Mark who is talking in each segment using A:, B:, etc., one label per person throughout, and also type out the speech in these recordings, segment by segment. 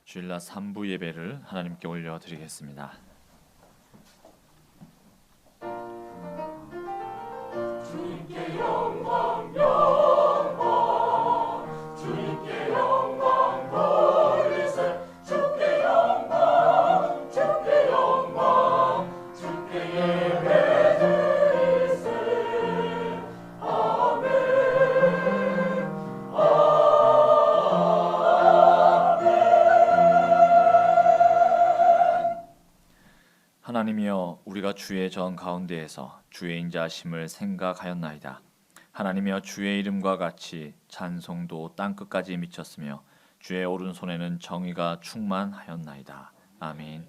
A: 주일날 3부 예배를 하나님께 올려드리겠습니다.
B: 주님께 영광 영광 주님께 영광 돌리세 주께 영광 주께 영광 주께 예배 드리세 아멘
A: 하나님이여, 우리가 주의 전 가운데에서 주의 인자하심을 생각하였나이다. 하나님이여, 주의 이름과 같이 찬송도 땅끝까지 미쳤으며 주의 오른손에는 정의가 충만하였나이다. 아멘.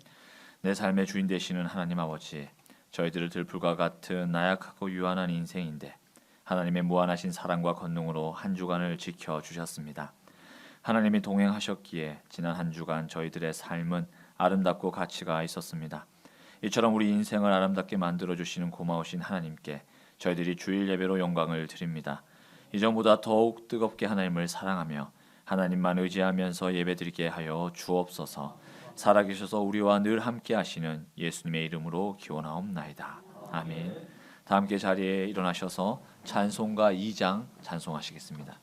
A: 내 삶의 주인 되시는 하나님 아버지, 저희들을 들풀과 같은 나약하고 유한한 인생인데 하나님의 무한하신 사랑과 권능으로 한 주간을 지켜주셨습니다. 하나님이 동행하셨기에 지난 한 주간 저희들의 삶은 아름답고 가치가 있었습니다. 이처럼 우리 인생을 아름답게 만들어주시는 고마우신 하나님께 저희들이 주일 예배로 영광을 드립니다. 이전보다 더욱 뜨겁게 하나님을 사랑하며 하나님만 의지하면서 예배드리게 하여 주옵소서. 살아계셔서 우리와 늘 함께 하시는 예수님의 이름으로 기원하옵나이다. 아멘. 다 함께 자리에 일어나셔서 찬송가 2장 찬송하시겠습니다.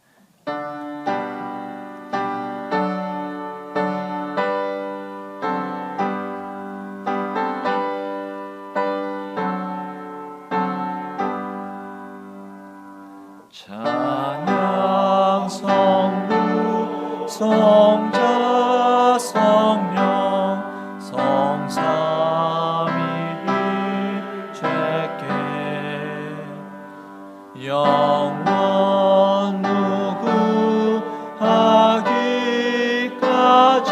A: 찬양 성부 성자 성령 성삼위 죄께 영원 무궁하기까지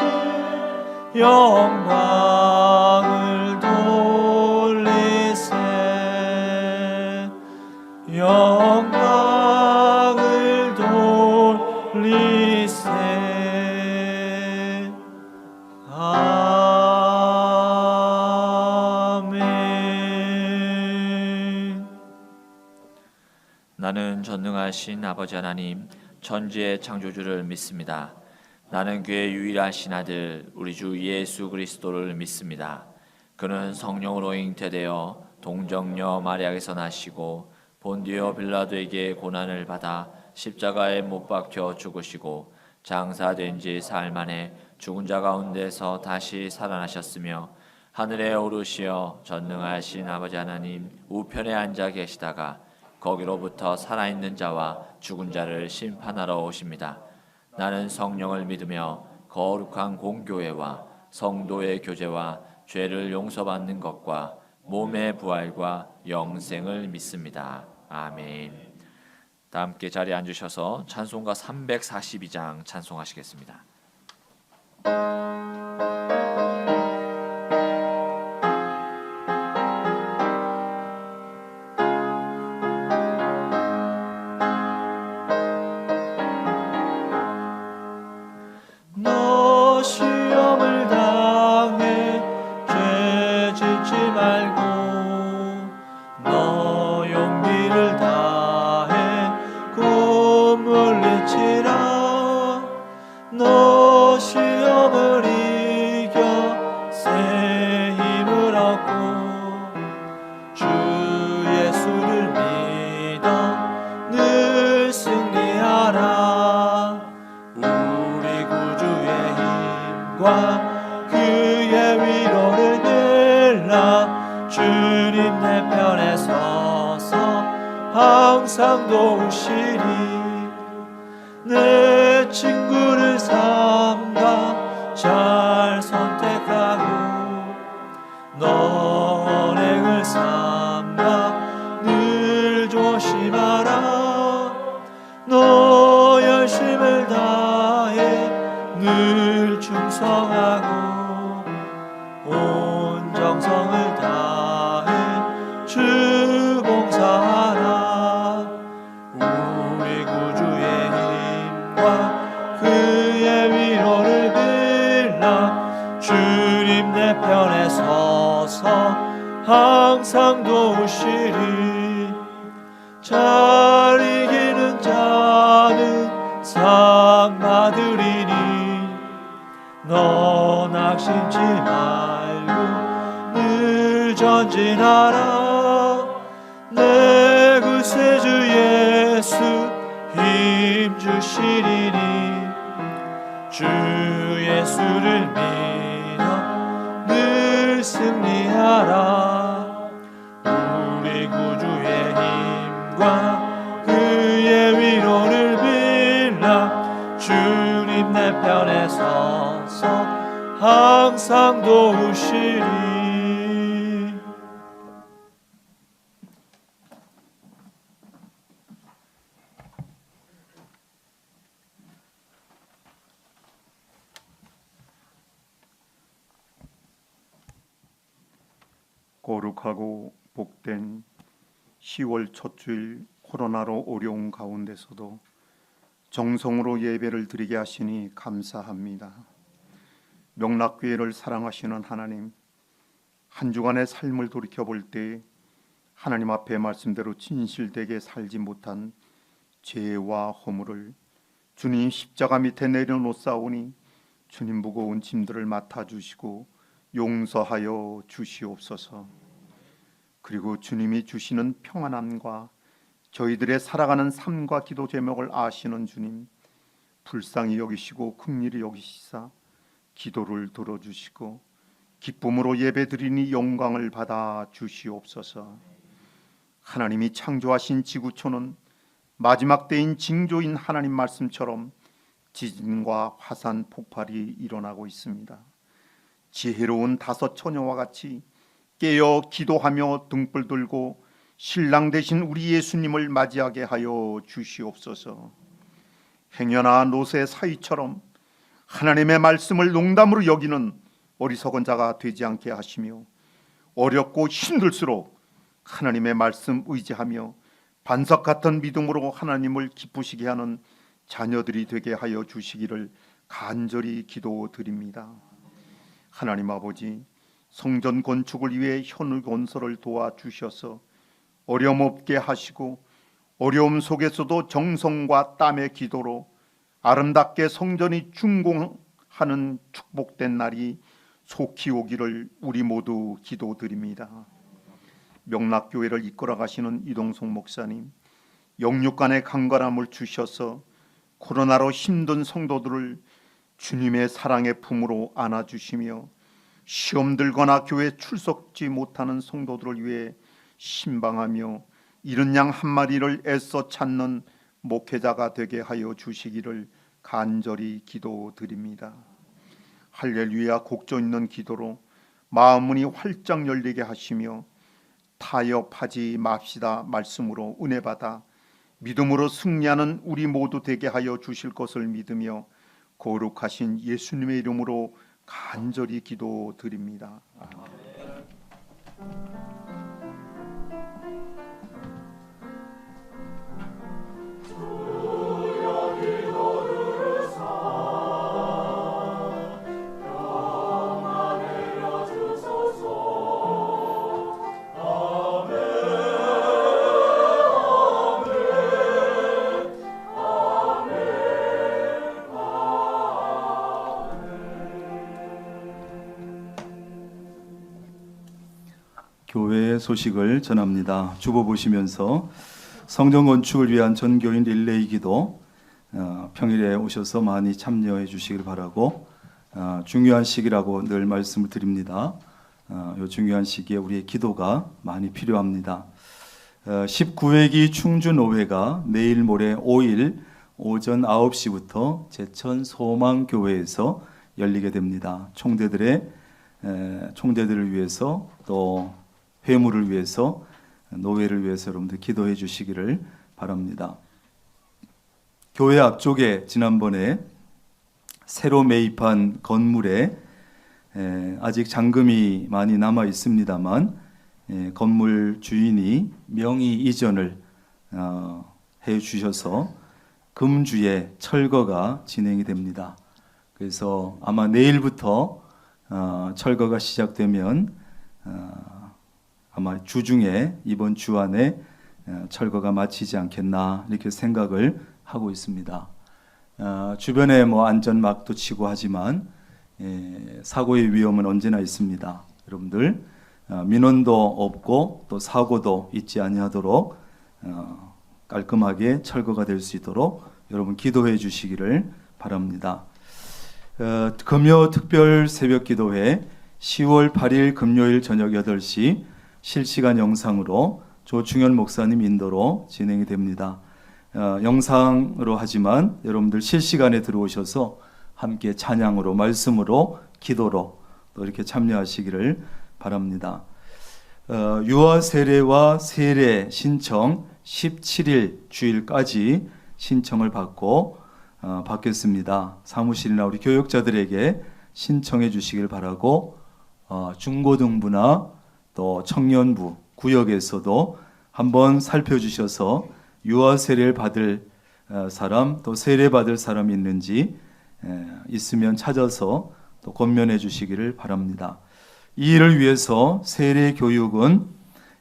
A: 영광을 돌리세 영광을 돌리세 아멘. 나는 전능하신 아버지 하나님 천지의 창조주를 믿습니다. 나는 그의 유일하신 아들 우리 주 예수 그리스도를 믿습니다. 그는 성령으로 잉태되어 동정녀 마리아에서 나시고 본디오 빌라도에게 고난을 받아 십자가에 못 박혀 죽으시고 장사된 지 사흘 만에 죽은 자 가운데서 다시 살아나셨으며 하늘에 오르시어 전능하신 아버지 하나님 우편에 앉아 계시다가 거기로부터 살아있는 자와 죽은 자를 심판하러 오십니다. 나는 성령을 믿으며 거룩한 공교회와 성도의 교제와 죄를 용서받는 것과 몸의 부활과 영생을 믿습니다. 아멘. 다 함께 자리에 앉으셔서 찬송가 342장 찬송하시겠습니다. 너 시험을 당해 죄 짓지 말고 너 용기를 다해 곧 물리치라 너 시험을 이겨 새 힘을 얻고 주 예수를 믿어 늘 승리하라 우리 구주의 힘과 그의 위로를 내라 주님 내 편에 서서 항상 도우시리 내 친구를 삼가 잘 선택하고 너 언행을 삼가 늘 조심하라 너 열심을 다해 늘 충성하고 온 정성을 다해 주 봉사하라 우리 구주의 힘과 그의 위로를 빌라 주님 내 편에 서서 항상 도우시리 잘 이기는 자는 상 받으리니 너 낙심치 말고 늘 전진하라. 내 구세주 예수 힘 주시리니 주 예수를 믿어 늘 승리하라. 우리 구주의 힘과 그의 위로를 빌라. 주님 내 편에 서서 항상 도우시리.
C: 거룩하고 복된 10월 첫 주일 코로나로 어려운 가운데서도 정성으로 예배를 드리게 하시니 감사합니다. 명락교회를 사랑하시는 하나님, 한 주간의 삶을 돌이켜볼 때 하나님 앞에 말씀대로 진실되게 살지 못한 죄와 허물을 주님 십자가 밑에 내려놓사오니 주님 무거운 짐들을 맡아주시고 용서하여 주시옵소서. 그리고 주님이 주시는 평안함과 저희들의 살아가는 삶과 기도 제목을 아시는 주님, 불쌍히 여기시고 긍휼히 여기시사 기도를 들어주시고 기쁨으로 예배드리니 영광을 받아 주시옵소서. 하나님이 창조하신 지구촌은 마지막 때인 징조인 하나님 말씀처럼 지진과 화산 폭발이 일어나고 있습니다. 지혜로운 다섯 처녀와 같이 깨어 기도하며 등불 들고 신랑 되신 우리 예수님을 맞이하게 하여 주시옵소서. 행여나 노새 사위처럼 하나님의 말씀을 농담으로 여기는 어리석은 자가 되지 않게 하시며 어렵고 힘들수록 하나님의 말씀 의지하며 반석 같은 믿음으로 하나님을 기쁘시게 하는 자녀들이 되게 하여 주시기를 간절히 기도드립니다. 하나님 아버지, 성전 건축을 위해 현우 건설을 도와주셔서 어려움 없게 하시고 어려움 속에서도 정성과 땀의 기도로 아름답게 성전이 준공하는 축복된 날이 속히 오기를 우리 모두 기도드립니다. 명락교회를 이끌어 가시는 이동성 목사님, 영육간의 강건함을 주셔서 코로나로 힘든 성도들을 주님의 사랑의 품으로 안아주시며 시험 들거나 교회 출석지 못하는 성도들을 위해 신방하며 잃은 양 한 마리를 애써 찾는 목회자가 되게 하여 주시기를 간절히 기도드립니다. 할렐루야 곡조 있는 기도로 마음문이 활짝 열리게 하시며 타협하지 맙시다 말씀으로 은혜 받아 믿음으로 승리하는 우리 모두 되게 하여 주실 것을 믿으며 거룩하신 예수님의 이름으로 간절히 기도드립니다.
D: 교회의 소식을 전합니다. 주보 보시면서 성전 건축을 위한 전교인 릴레이 기도 평일에 오셔서 많이 참여해 주시길 바라고 중요한 시기라고 늘 말씀을 드립니다. 이 중요한 시기에 우리의 기도가 많이 필요합니다. 19회기 충주노회가 내일 모레 5일 오전 9시부터 제천 소망교회에서 열리게 됩니다. 총대들을 위해서 또 회무를 위해서 노회를 위해서 여러분들 기도해 주시기를 바랍니다. 교회 앞쪽에 지난번에 새로 매입한 건물에 아직 잔금이 많이 남아 있습니다만 건물 주인이 명의 이전을 해 주셔서 금주에 철거가 진행이 됩니다. 그래서 아마 내일부터 철거가 시작되면 아마 주중에 이번 주 안에 철거가 마치지 않겠나 이렇게 생각을 하고 있습니다. 주변에 안전막도 치고 하지만 사고의 위험은 언제나 있습니다. 여러분들 민원도 없고 또 사고도 있지 아니하도록 깔끔하게 철거가 될 수 있도록 여러분 기도해 주시기를 바랍니다. 금요 특별 새벽 기도회 10월 8일 금요일 저녁 8시 실시간 영상으로 조충현 목사님 인도로 진행이 됩니다. 영상으로 하지만 여러분들 실시간에 들어오셔서 함께 찬양으로 말씀으로 기도로 또 이렇게 참여하시기를 바랍니다. 유아 세례와 세례 신청 17일 주일까지 신청을 받겠습니다. 사무실이나 우리 교육자들에게 신청해 주시길 바라고 중고등부나 또 청년부 구역에서도 한번 살펴주셔서 유아 세례를 받을 사람 또 세례 받을 사람이 있는지 있으면 찾아서 또 권면해 주시기를 바랍니다. 이 일을 위해서 세례 교육은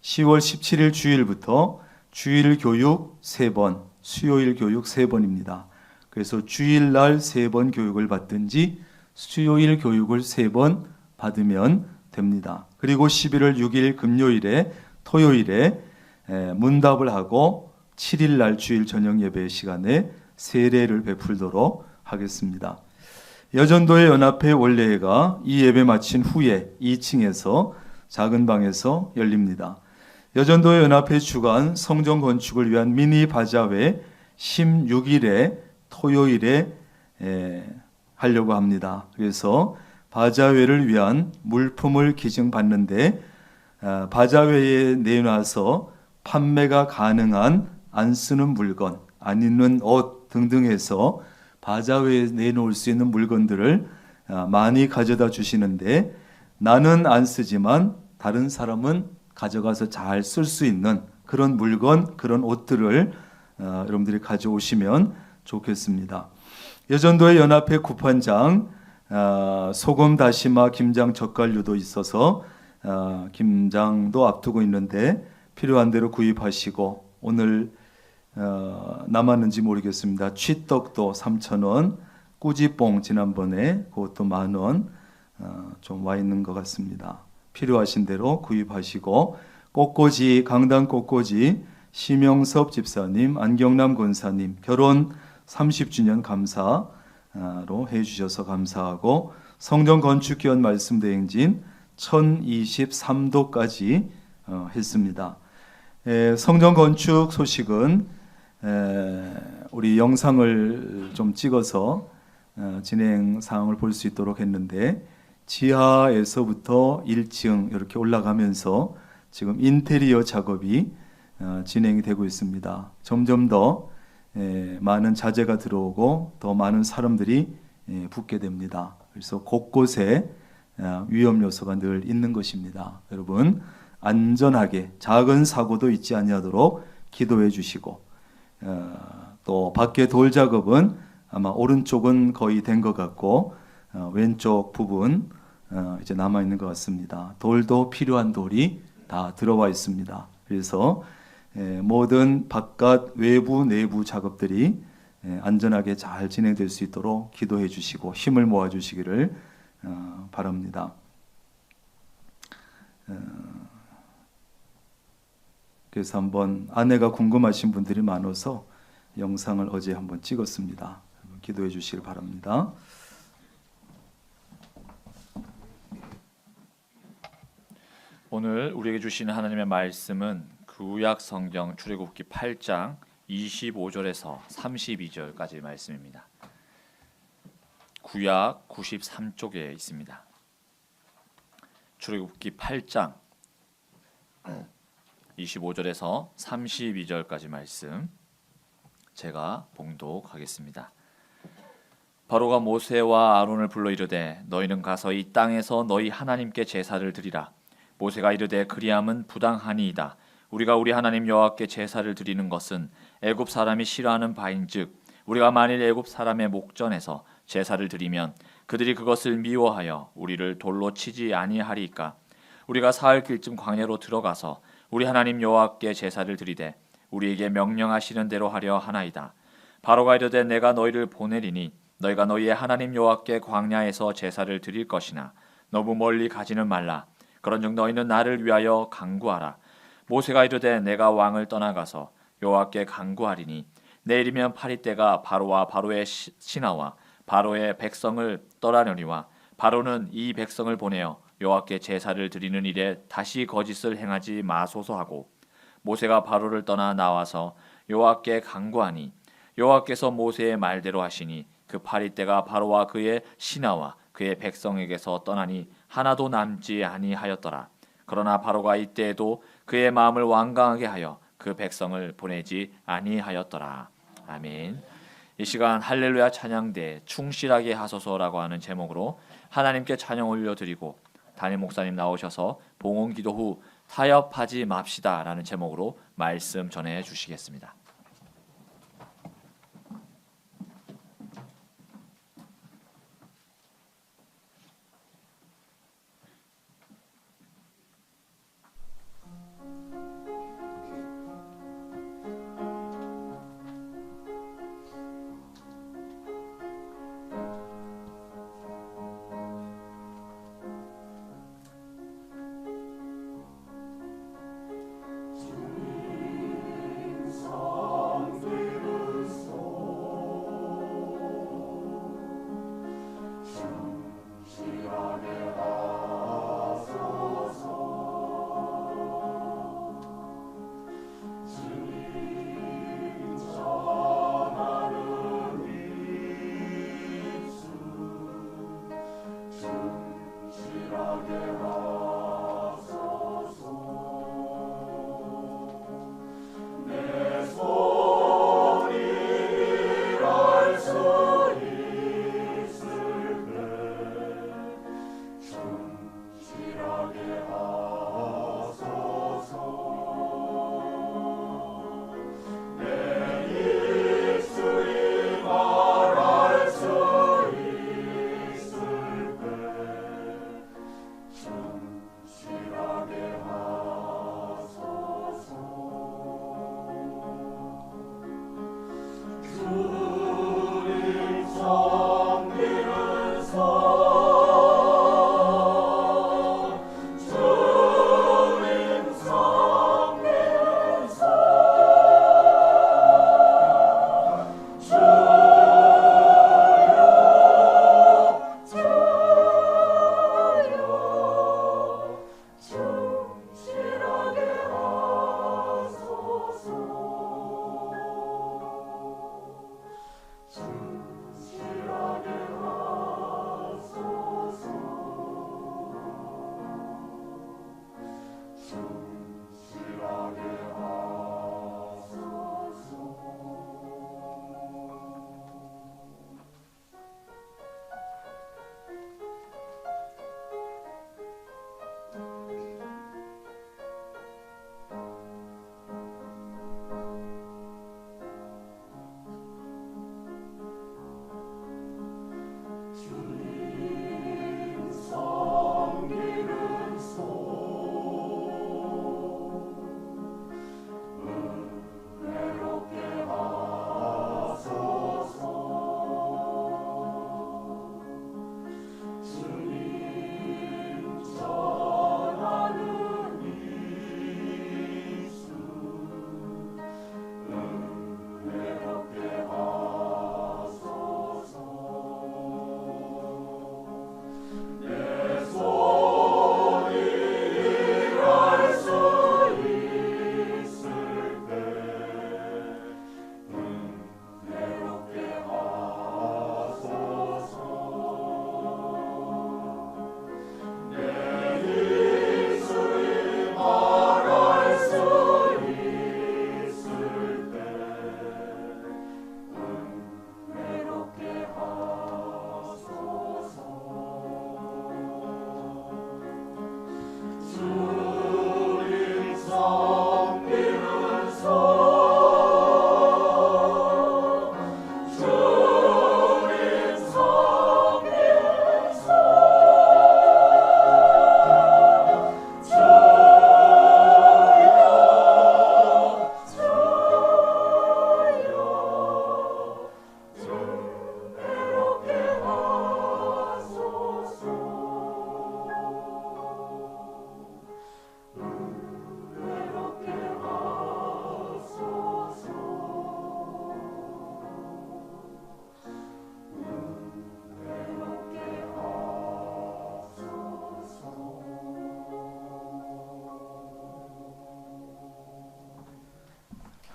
D: 10월 17일 주일부터 주일 교육 3번, 수요일 교육 3번입니다. 그래서 주일날 3번 교육을 받든지 수요일 교육을 3번 받으면 됩니다. 그리고 11월 6일 금요일에 토요일에 문답을 하고 7일날 주일 저녁 예배 시간에 세례를 베풀도록 하겠습니다. 여전도의 연합회 원례회가 이 예배 마친 후에 2층에서 작은 방에서 열립니다. 여전도의 연합회 주관 성전 건축을 위한 미니 바자회 16일에 토요일에 하려고 합니다. 그래서 바자회를 위한 물품을 기증받는데 바자회에 내놔서 판매가 가능한 안 쓰는 물건, 안 입는 옷 등등 해서 바자회에 내놓을 수 있는 물건들을 많이 가져다 주시는데 나는 안 쓰지만 다른 사람은 가져가서 잘 쓸 수 있는 그런 물건, 그런 옷들을 여러분들이 가져오시면 좋겠습니다. 여전도의 연합회 구판장 소금 다시마 김장 젓갈류도 있어서 김장도 앞두고 있는데 필요한 대로 구입하시고 오늘 남았는지 모르겠습니다. 취떡도 3,000원, 꾸지뽕 지난번에 그것도 10,000원 좀 와 있는 것 같습니다. 필요하신 대로 구입하시고 꽃꽂이 강당 꽃꽂이 심영섭 집사님, 안경남 권사님 결혼 30주년 감사로 해주셔서 감사하고 성전 건축 기원 말씀 대행진 1023도까지 했습니다. 성전 건축 소식은 우리 영상을 좀 찍어서 진행 사항을 볼 수 있도록 했는데 지하에서부터 1층 이렇게 올라가면서 지금 인테리어 작업이 진행이 되고 있습니다. 점점 더 많은 자재가 들어오고 더 많은 사람들이 붙게 됩니다. 그래서 곳곳에 위험 요소가 늘 있는 것입니다. 여러분 안전하게 작은 사고도 있지 아니하도록 기도해 주시고 또 밖에 돌 작업은 아마 오른쪽은 거의 된 것 같고 왼쪽 부분 이제 남아 있는 것 같습니다. 돌도 필요한 돌이 다 들어와 있습니다. 그래서 모든 바깥 외부 내부 작업들이 안전하게 잘 진행될 수 있도록 기도해 주시고 힘을 모아 주시기를 바랍니다. 그래서 한번 아내가 궁금하신 분들이 많아서 영상을 어제 한번 찍었습니다. 기도해 주시길 바랍니다.
A: 오늘 우리에게 주시는 하나님의 말씀은 구약 성경 출애굽기 8장 25절에서 32절까지 말씀입니다. 구약 93쪽에 있습니다. 출애굽기 8장 25절에서 32절까지 말씀 제가 봉독하겠습니다. 바로가 모세와 아론을 불러 이르되 너희는 가서 이 땅에서 너희 하나님께 제사를 드리라. 모세가 이르되 그리함은 부당하니이다. 우리가 우리 하나님 여호와께 제사를 드리는 것은 애굽 사람이 싫어하는 바인즉 우리가 만일 애굽 사람의 목전에서 제사를 드리면 그들이 그것을 미워하여 우리를 돌로 치지 아니하리이까. 우리가 사흘 길쯤 광야로 들어가서 우리 하나님 여호와께 제사를 드리되 우리에게 명령하시는 대로 하려 하나이다. 바로가 이르되 내가 너희를 보내리니 너희가 너희의 하나님 여호와께 광야에서 제사를 드릴 것이나 너무 멀리 가지는 말라. 그런즉 너희는 나를 위하여 간구하라. 모세가 이르되 내가 왕을 떠나가서 여호와께 간구하리니 내일이면 파리떼가 바로와 바로의 신하와 바로의 백성을 떠나려니와 바로는 이 백성을 보내어 여호와께 제사를 드리는 일에 다시 거짓을 행하지 마소서 하고 모세가 바로를 떠나 나와서 여호와께 간구하니 여호와께서 모세의 말대로 하시니 그 파리떼가 바로와 그의 신하와 그의 백성에게서 떠나니 하나도 남지 아니하였더라. 그러나 바로가 이때에도 그의 마음을 완강하게 하여 그 백성을 보내지 아니하였더라. 아멘. 이 시간 할렐루야 찬양대 충실하게 하소서라고 하는 제목으로 하나님께 찬양 올려드리고 담임 목사님 나오셔서 봉헌 기도 후 타협하지 맙시다라는 제목으로 말씀 전해 주시겠습니다.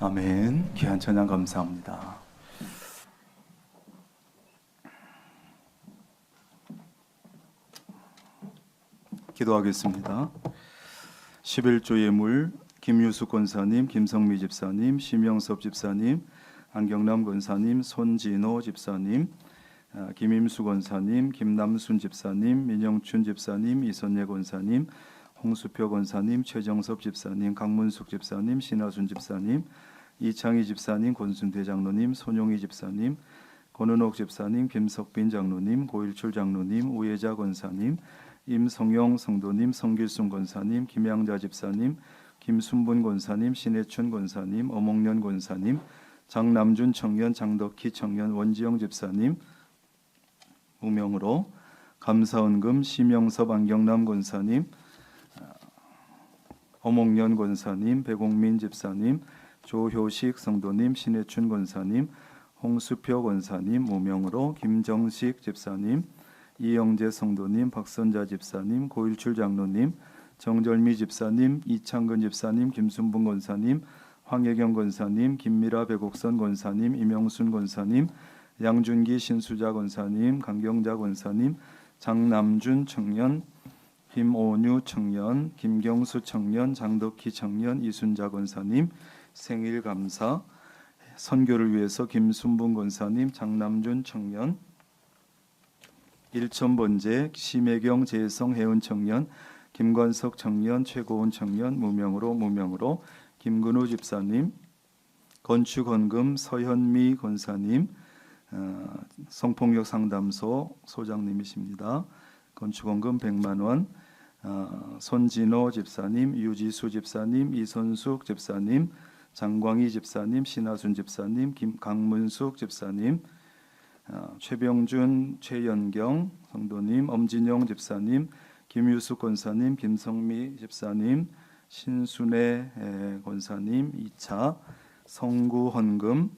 D: 아멘. 귀한 찬양 감사합니다. 기도하겠습니다. 11조 예물 김유숙 권사님, 김성미 집사님, 심영섭 집사님, 안경남 권사님, 손진호 집사님, 김임수 권사님, 김남순 집사님, 민영춘 집사님, 이선예 권사님, 홍수표 권사님, 최정섭 집사님, 강문숙 집사님, 신하순 집사님, 이창희 집사님, 권순대 장로님, 손용희 집사님, 권은옥 집사님, 김석빈 장로님, 고일출 장로님, 우예자 권사님, 임성용 성도님, 성길순 권사님, 김양자 집사님, 김순분 권사님, 신해춘 권사님, 어몽년 권사님, 장남준 청년, 장덕희 청년, 원지영 집사님 무명으로 감사원금 심영섭 안경남 권사님, 어몽년 권사님, 배공민 집사님, 조효식 성도님, 신해춘 권사님, 홍수표 권사님 무명으로 김정식 집사님, 이영재 성도님, 박선자 집사님, 고일출 장로님, 정절미 집사님, 이창근 집사님, 김순분 권사님, 황혜경 권사님, 김미라 배곡선 권사님, 이명순 권사님, 양준기 신수자 권사님, 강경자 권사님, 장남준 청년, 김오뉴 청년, 김경수 청년, 장덕희 청년, 이순자 권사님 생일 감사, 선교를 위해서 김순분 권사님, 장남준 청년, 일천번제, 심혜경 재성 해운 청년, 김관석 청년, 최고은 청년 무명으로 김근우 집사님, 건축헌금 서현미 권사님, 성폭력 상담소 소장님이십니다. 건축헌금 100만 원, 손진호 집사님, 유지수 집사님, 이선숙 집사님, 장광희 집사님, 신하순 집사님, 강문숙 집사님, 최병준, 최연경 성도님, 엄진영 집사님, 김유숙 권사님, 김성미 집사님, 신순애 권사님 2차, 성구헌금,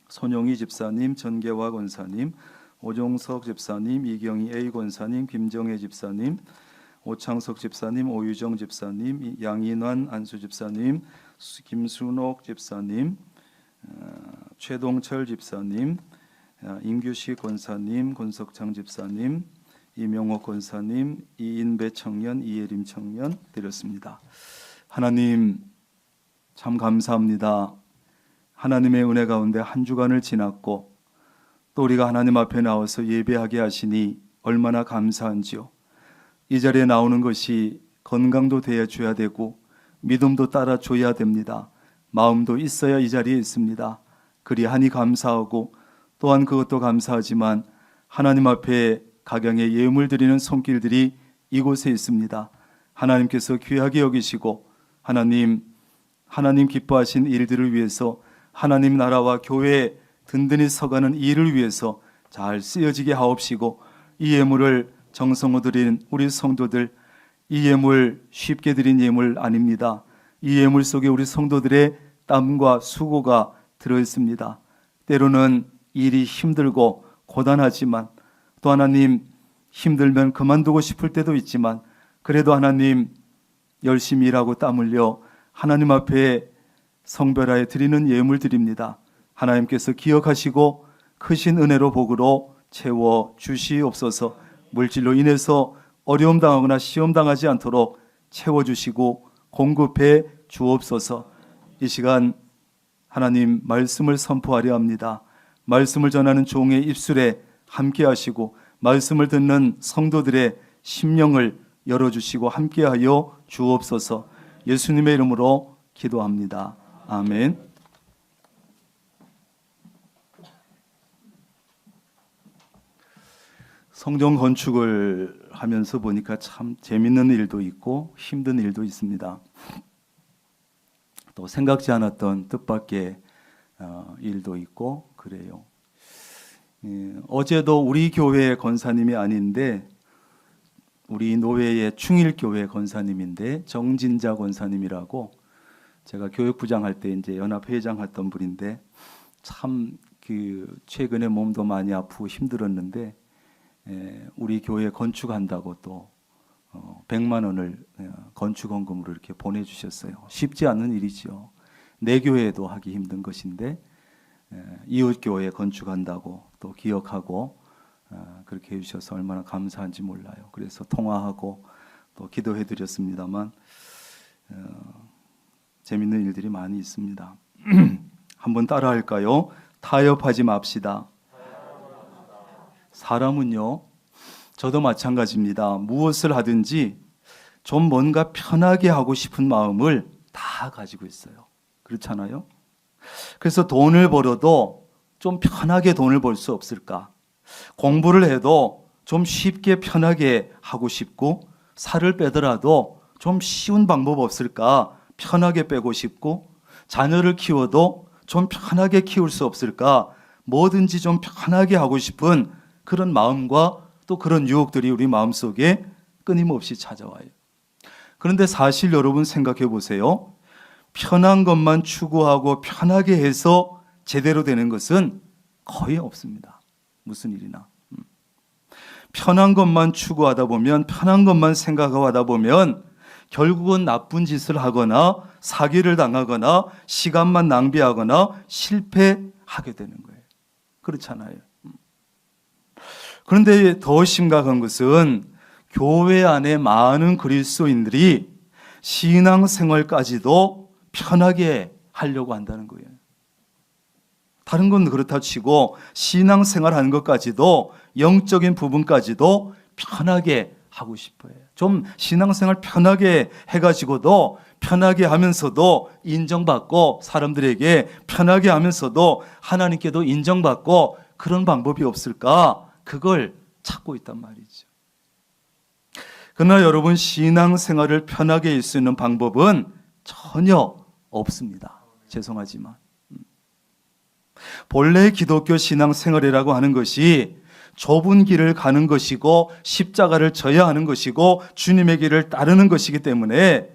D: 손용희 집사님, 전계화 권사님, 오종석 집사님, 이경희 A 권사님, 김정혜 집사님, 오창석 집사님, 오유정 집사님, 양인환 안수 집사님, 김순옥 집사님, 최동철 집사님, 임규식 권사님, 권석창 집사님, 이명옥 권사님, 이인배 청년, 이예림 청년 드렸습니다. 하나님 참 감사합니다. 하나님의 은혜 가운데 한 주간을 지났고 또 우리가 하나님 앞에 나와서 예배하게 하시니 얼마나 감사한지요. 이 자리에 나오는 것이 건강도 되어줘야 되고 믿음도 따라줘야 됩니다. 마음도 있어야 이 자리에 있습니다. 그리하니 감사하고 또한 그것도 감사하지만 하나님 앞에 각양의 예물 드리는 손길들이 이곳에 있습니다. 하나님께서 귀하게 여기시고 하나님 기뻐하신 일들을 위해서 하나님 나라와 교회에 든든히 서가는 일을 위해서 잘 쓰여지게 하옵시고 이 예물을 정성으로 드린 우리 성도들, 이 예물 쉽게 드린 예물 아닙니다. 이 예물 속에 우리 성도들의 땀과 수고가 들어있습니다. 때로는 일이 힘들고 고단하지만 또 하나님 힘들면 그만두고 싶을 때도 있지만 그래도 하나님 열심히 일하고 땀 흘려 하나님 앞에 성별하에 드리는 예물 드립니다. 하나님께서 기억하시고 크신 은혜로 복으로 채워 주시옵소서. 물질로 인해서 어려움 당하거나 시험 당하지 않도록 채워주시고 공급해 주옵소서. 이 시간 하나님 말씀을 선포하려 합니다. 말씀을 전하는 종의 입술에 함께 하시고 말씀을 듣는 성도들의 심령을 열어주시고 함께하여 주옵소서. 예수님의 이름으로 기도합니다. 아멘. 성전 건축을 하면서 보니까 참 재밌는 일도 있고 힘든 일도 있습니다. 또 생각지 않았던 뜻밖의 일도 있고 그래요. 어제도 우리 교회 권사님이 아닌데 우리 노회의 충일교회 권사님인데 정진자 권사님이라고 제가 교육부장 할 때 이제 연합회장 했던 분인데 참 최근에 몸도 많이 아프고 힘들었는데 우리 교회 건축한다고 또 100만 원을 건축헌금으로 이렇게 보내주셨어요. 쉽지 않은 일이죠. 내 교회도 하기 힘든 것인데 이웃 교회 건축한다고 또 기억하고 그렇게 해주셔서 얼마나 감사한지 몰라요. 그래서 통화하고 또 기도해드렸습니다만 재밌는 일들이 많이 있습니다. 한번 따라할까요? 타협하지 맙시다. 사람은요, 저도 마찬가지입니다. 무엇을 하든지 좀 뭔가 편하게 하고 싶은 마음을 다 가지고 있어요. 그렇잖아요? 그래서 돈을 벌어도 좀 편하게 돈을 벌 수 없을까? 공부를 해도 좀 쉽게 편하게 하고 싶고, 살을 빼더라도 좀 쉬운 방법 없을까? 편하게 빼고 싶고, 자녀를 키워도 좀 편하게 키울 수 없을까? 뭐든지 좀 편하게 하고 싶은 그런 마음과 또 그런 유혹들이 우리 마음속에 끊임없이 찾아와요. 그런데 사실 여러분 생각해 보세요. 편한 것만 추구하고 편하게 해서 제대로 되는 것은 거의 없습니다. 무슨 일이나. 편한 것만 추구하다 보면, 편한 것만 생각하고 하다 보면 결국은 나쁜 짓을 하거나 사기를 당하거나 시간만 낭비하거나 실패하게 되는 거예요. 그렇잖아요. 그런데 더 심각한 것은 교회 안에 많은 그리스도인들이 신앙생활까지도 편하게 하려고 한다는 거예요. 다른 건 그렇다 치고 신앙생활 하는 것까지도, 영적인 부분까지도 편하게 하고 싶어요. 좀 신앙생활 편하게 해가지고도, 편하게 하면서도 인정받고, 사람들에게 편하게 하면서도 하나님께도 인정받고, 그런 방법이 없을까? 그걸 찾고 있단 말이죠. 그러나 여러분, 신앙생활을 편하게 할 수 있는 방법은 전혀 없습니다. 죄송하지만. 본래 기독교 신앙생활이라고 하는 것이 좁은 길을 가는 것이고, 십자가를 져야 하는 것이고, 주님의 길을 따르는 것이기 때문에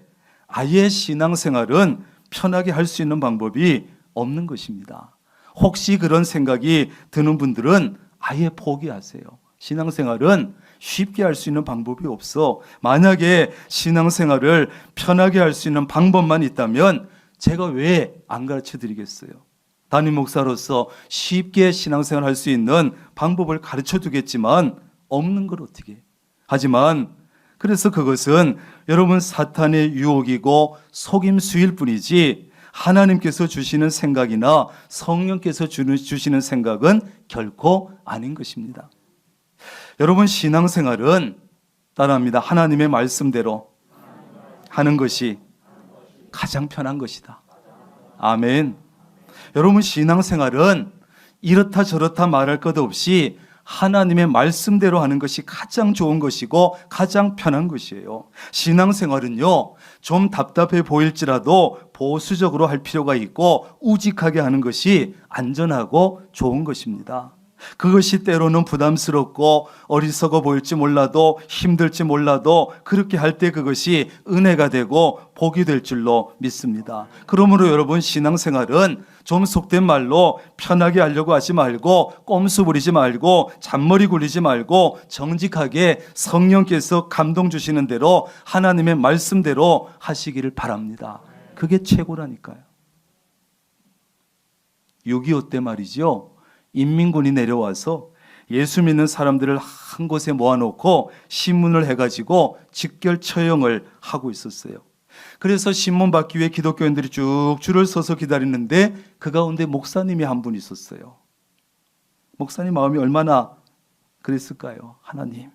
D: 아예 신앙생활은 편하게 할 수 있는 방법이 없는 것입니다. 혹시 그런 생각이 드는 분들은 아예 포기하세요. 신앙생활은 쉽게 할 수 있는 방법이 없어. 만약에 신앙생활을 편하게 할 수 있는 방법만 있다면 제가 왜 안 가르쳐 드리겠어요? 담임 목사로서 쉽게 신앙생활 할 수 있는 방법을 가르쳐 두겠지만 없는 걸 어떻게 해? 하지만 그래서 그것은 여러분 사탄의 유혹이고 속임수일 뿐이지 하나님께서 주시는 생각이나 성령께서 주시는 생각은 결코 아닌 것입니다. 여러분, 신앙생활은 따라합니다. 하나님의 말씀대로 하는 것이 가장 편한 것이다. 아멘. 여러분, 신앙생활은 이렇다 저렇다 말할 것 없이 하나님의 말씀대로 하는 것이 가장 좋은 것이고 가장 편한 것이에요. 신앙생활은요, 좀 답답해 보일지라도 보수적으로 할 필요가 있고 우직하게 하는 것이 안전하고 좋은 것입니다. 그것이 때로는 부담스럽고 어리석어 보일지 몰라도, 힘들지 몰라도 그렇게 할 때 그것이 은혜가 되고 복이 될 줄로 믿습니다. 그러므로 여러분, 신앙생활은 좀 속된 말로 편하게 하려고 하지 말고, 꼼수 부리지 말고, 잔머리 굴리지 말고 정직하게 성령께서 감동 주시는 대로 하나님의 말씀대로 하시기를 바랍니다. 그게 최고라니까요. 6.25 때 말이죠, 인민군이 내려와서 예수 믿는 사람들을 한 곳에 모아놓고 신문을 해가지고 직결 처형을 하고 있었어요. 그래서 신문 받기 위해 기독교인들이 쭉 줄을 서서 기다리는데 그 가운데 목사님이 한 분 있었어요. 목사님 마음이 얼마나 그랬을까요? 하나님,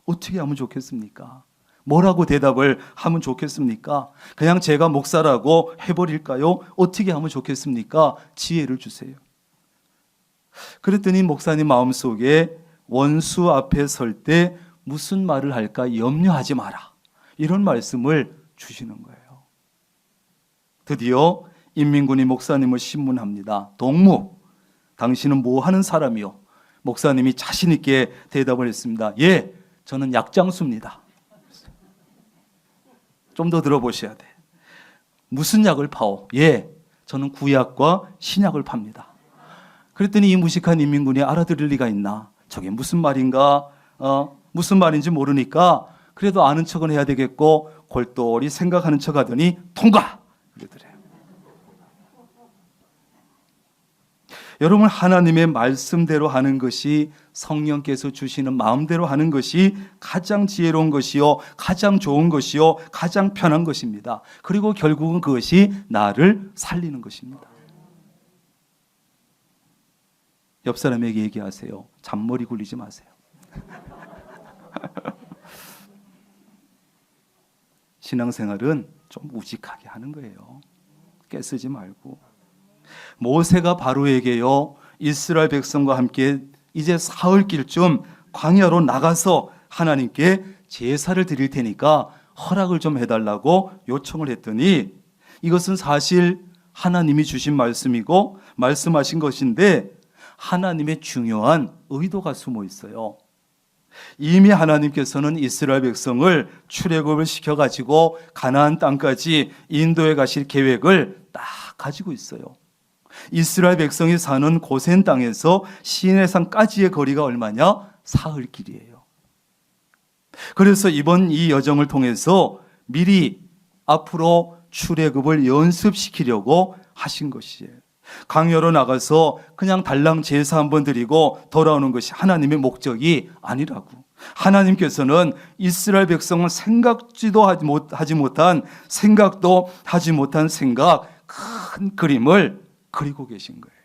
D: 어떻게 하면 좋겠습니까? 뭐라고 대답을 하면 좋겠습니까? 그냥 제가 목사라고 해버릴까요? 어떻게 하면 좋겠습니까? 지혜를 주세요. 그랬더니 목사님 마음속에 원수 앞에 설 때 무슨 말을 할까 염려하지 마라, 이런 말씀을 주시는 거예요. 드디어 인민군이 목사님을 신문합니다. 동무, 당신은 뭐 하는 사람이요? 목사님이 자신 있게 대답을 했습니다. 예, 저는 약장수입니다. 좀 더 들어보셔야 돼. 무슨 약을 파오? 예, 저는 구약과 신약을 팝니다. 그랬더니 이 무식한 인민군이 알아들을 리가 있나? 저게 무슨 말인가? 무슨 말인지 모르니까 그래도 아는 척은 해야 되겠고 골똘히 생각하는 척 하더니 통과! 그러더래요. 여러분, 하나님의 말씀대로 하는 것이, 성령께서 주시는 마음대로 하는 것이 가장 지혜로운 것이요, 가장 좋은 것이요, 가장 편한 것입니다. 그리고 결국은 그것이 나를 살리는 것입니다. 옆 사람에게 얘기하세요. 잔머리 굴리지 마세요. 신앙생활은 좀 우직하게 하는 거예요. 깨쓰지 말고. 모세가 바로에게요, 이스라엘 백성과 함께 이제 사흘길쯤 광야로 나가서 하나님께 제사를 드릴 테니까 허락을 좀 해달라고 요청을 했더니, 이것은 사실 하나님이 주신 말씀이고 말씀하신 것인데 하나님의 중요한 의도가 숨어 있어요. 이미 하나님께서는 이스라엘 백성을 출애굽을 시켜가지고 가나안 땅까지 인도해 가실 계획을 딱 가지고 있어요. 이스라엘 백성이 사는 고센 땅에서 시내산까지의 거리가 얼마냐? 사흘 길이에요. 그래서 이번 이 여정을 통해서 미리 앞으로 출애굽을 연습시키려고 하신 것이에요. 광야로 나가서 그냥 달랑 제사 한번 드리고 돌아오는 것이 하나님의 목적이 아니라고. 하나님께서는 이스라엘 백성은 생각도 하지 못한 생각, 큰 그림을 그리고 계신 거예요.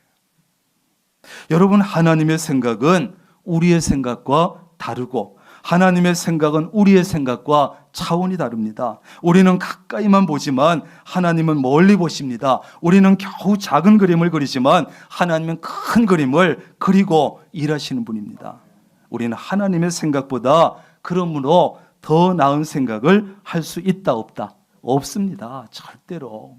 D: 여러분, 하나님의 생각은 우리의 생각과 다르고 하나님의 생각은 우리의 생각과 차원이 다릅니다. 우리는 가까이만 보지만 하나님은 멀리 보십니다. 우리는 겨우 작은 그림을 그리지만 하나님은 큰 그림을 그리고 일하시는 분입니다. 우리는 하나님의 생각보다 그러므로 더 나은 생각을 할 수 있다 없다? 없습니다. 절대로.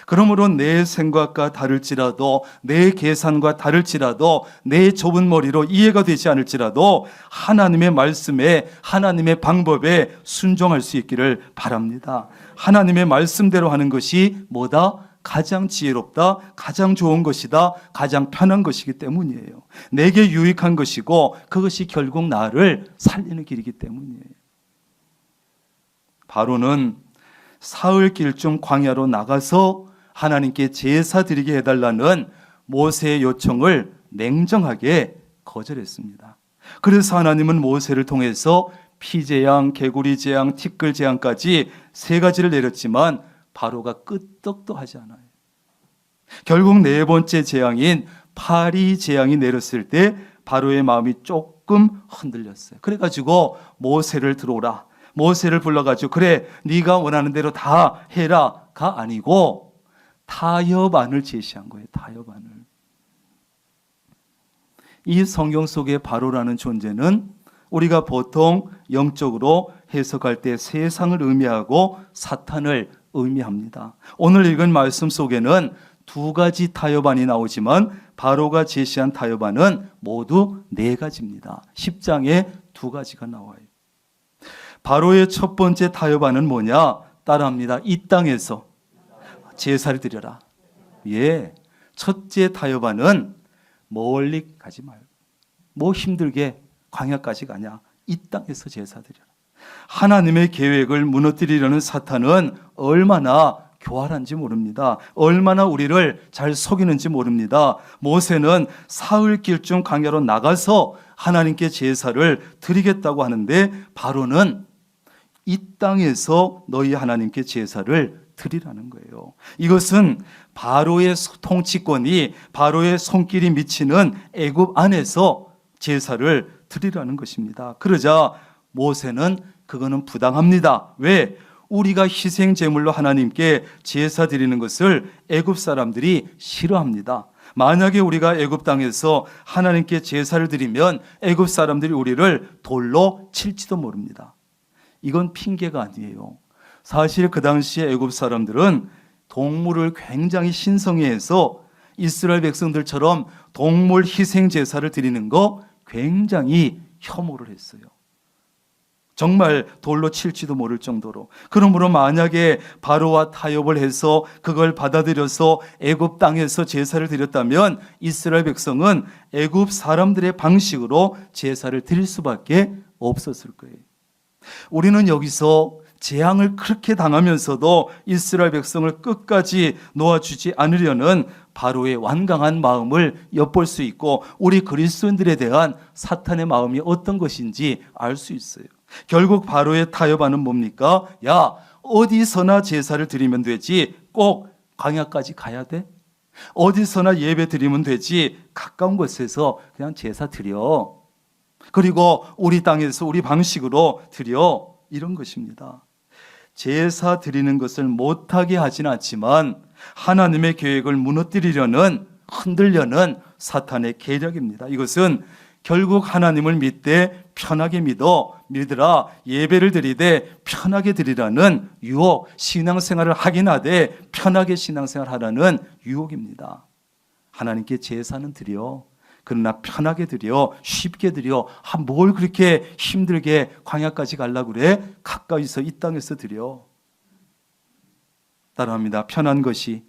D: 그러므로 내 생각과 다를지라도, 내 계산과 다를지라도, 내 좁은 머리로 이해가 되지 않을지라도 하나님의 말씀에, 하나님의 방법에 순종할 수 있기를 바랍니다. 하나님의 말씀대로 하는 것이 뭐다? 가장 지혜롭다, 가장 좋은 것이다, 가장 편한 것이기 때문이에요. 내게 유익한 것이고 그것이 결국 나를 살리는 길이기 때문이에요. 바로는 사흘길쯤 광야로 나가서 하나님께 제사 드리게 해달라는 모세의 요청을 냉정하게 거절했습니다. 그래서 하나님은 모세를 통해서 피재앙, 개구리 재앙, 티끌 재앙까지 3가지를 내렸지만 바로가 끄떡도 하지 않아요. 결국 4번째 재앙인 파리 재앙이 내렸을 때 바로의 마음이 조금 흔들렸어요. 그래가지고 모세를 들어오라, 모세를 불러가지고 그래 네가 원하는 대로 다 해라가 아니고 타협안을 제시한 거예요. 타협안을. 이 성경 속의 바로라는 존재는 우리가 보통 영적으로 해석할 때 세상을 의미하고 사탄을 의미합니다. 오늘 읽은 말씀 속에는 2가지 타협안이 나오지만 바로가 제시한 타협안은 모두 4가지입니다. 10장에 2가지가 나와요. 바로의 첫 번째 타협안은 뭐냐? 따라합니다. 이 땅에서 제사를 드려라. 예, 첫째 타협안은 멀리 가지 말고, 뭐 힘들게 광야까지 가냐? 이 땅에서 제사 드려라. 하나님의 계획을 무너뜨리려는 사탄은 얼마나 교활한지 모릅니다. 얼마나 우리를 잘 속이는지 모릅니다. 모세는 사흘길쯤 광야로 나가서 하나님께 제사를 드리겠다고 하는데 바로는 이 땅에서 너희 하나님께 제사를 드리라는 거예요. 이것은 바로의 통치권이, 바로의 손길이 미치는 애굽 안에서 제사를 드리라는 것입니다. 그러자 모세는 그거는 부당합니다. 왜? 우리가 희생 제물로 하나님께 제사 드리는 것을 애굽 사람들이 싫어합니다. 만약에 우리가 애굽 땅에서 하나님께 제사를 드리면 애굽 사람들이 우리를 돌로 칠지도 모릅니다. 이건 핑계가 아니에요. 사실 그 당시에 애굽 사람들은 동물을 굉장히 신성해해서 이스라엘 백성들처럼 동물 희생 제사를 드리는 거 굉장히 혐오를 했어요. 정말 돌로 칠지도 모를 정도로. 그러므로 만약에 바로와 타협을 해서 그걸 받아들여서 애굽 땅에서 제사를 드렸다면 이스라엘 백성은 애굽 사람들의 방식으로 제사를 드릴 수밖에 없었을 거예요. 우리는 여기서 재앙을 그렇게 당하면서도 이스라엘 백성을 끝까지 놓아주지 않으려는 바로의 완강한 마음을 엿볼 수 있고 우리 그리스도인들에 대한 사탄의 마음이 어떤 것인지 알 수 있어요. 결국 바로의 타협안은 뭡니까? 야, 어디서나 제사를 드리면 되지 꼭 광야까지 가야 돼? 어디서나 예배 드리면 되지 가까운 곳에서 그냥 제사 드려. 그리고 우리 땅에서 우리 방식으로 드려. 이런 것입니다. 제사 드리는 것을 못하게 하진 않지만 하나님의 계획을 무너뜨리려는 흔들려는 사탄의 계략입니다. 이것은 결국 하나님을 믿되 편하게 믿으라 예배를 드리되 편하게 드리라는 유혹, 신앙생활을 하긴 하되 편하게 신앙생활 하라는 유혹입니다. 하나님께 제사는 드려. 그러나 편하게 드려, 쉽게 드려. 뭘 그렇게 힘들게 광야까지 가려고 그래? 가까이서 이 땅에서 드려. 따라합니다. 편한 것이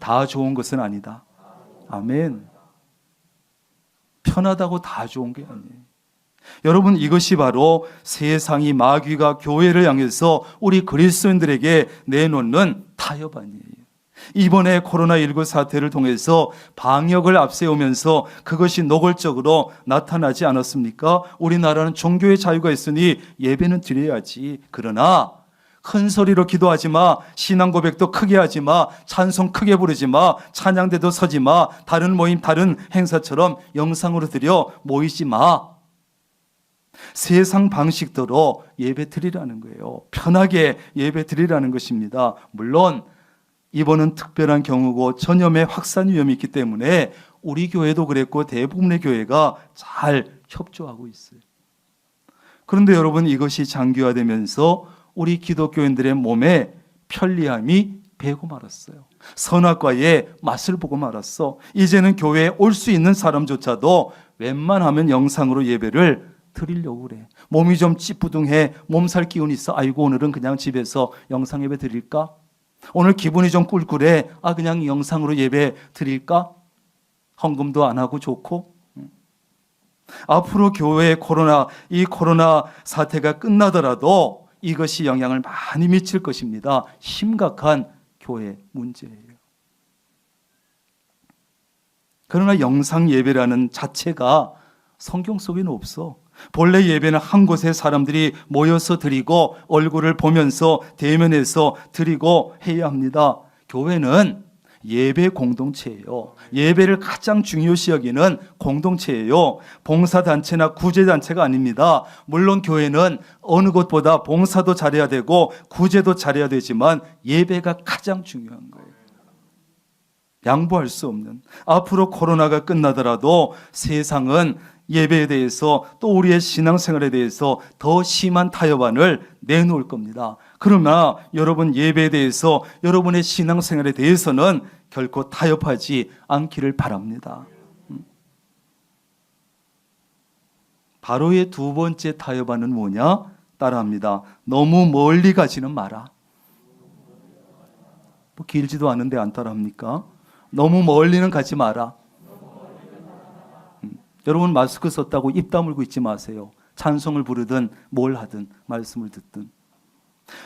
D: 다 좋은 것은 아니다. 아멘. 편하다고 다 좋은 게 아니에요. 여러분, 이것이 바로 세상이 마귀가 교회를 향해서 우리 그리스도인들에게 내놓는 타협안이에요. 이번에 코로나19 사태를 통해서 방역을 앞세우면서 그것이 노골적으로 나타나지 않았습니까? 우리나라는 종교의 자유가 있으니 예배는 드려야지. 그러나 큰 소리로 기도하지 마. 신앙 고백도 크게 하지 마. 찬송 크게 부르지 마. 찬양대도 서지 마. 다른 모임, 다른 행사처럼 영상으로 드려 모이지 마. 세상 방식대로 예배 드리라는 거예요. 편하게 예배 드리라는 것입니다. 물론 이번은 특별한 경우고 전염의 확산 위험이 있기 때문에 우리 교회도 그랬고 대부분의 교회가 잘 협조하고 있어요. 그런데 여러분, 이것이 장기화되면서 우리 기독교인들의 몸에 편리함이 배고 말았어요. 선악과의 맛을 보고 말았어. 이제는 교회에 올 수 있는 사람조차도 웬만하면 영상으로 예배를 드리려고 그래. 몸이 좀 찌뿌둥해, 몸살 기운이 있어. 아이고, 오늘은 그냥 집에서 영상 예배 드릴까? 오늘 기분이 좀 꿀꿀해. 그냥 영상으로 예배 드릴까? 헌금도 안 하고 좋고. 앞으로 교회의 이 코로나 사태가 끝나더라도 이것이 영향을 많이 미칠 것입니다. 심각한 교회 문제예요. 그러나 영상 예배라는 자체가 성경 속에는 없어. 본래 예배는 한 곳에 사람들이 모여서 드리고 얼굴을 보면서 대면해서 드리고 해야 합니다. 교회는 예배 공동체예요. 예배를 가장 중요시 여기는 공동체예요. 봉사단체나 구제단체가 아닙니다. 물론 교회는 어느 곳보다 봉사도 잘해야 되고 구제도 잘해야 되지만 예배가 가장 중요한 거예요. 양보할 수 없는. 앞으로 코로나가 끝나더라도 세상은 예배에 대해서 또 우리의 신앙생활에 대해서 더 심한 타협안을 내놓을 겁니다. 그러나 여러분, 예배에 대해서 여러분의 신앙생활에 대해서는 결코 타협하지 않기를 바랍니다. 바로의 두 번째 타협안은 뭐냐? 따라합니다. 너무 멀리 가지는 마라. 뭐 길지도 않은데 안 따라합니까? 너무 멀리는 가지 마라. 여러분, 마스크 썼다고 입 다물고 있지 마세요. 찬송을 부르든 뭘 하든 말씀을 듣든.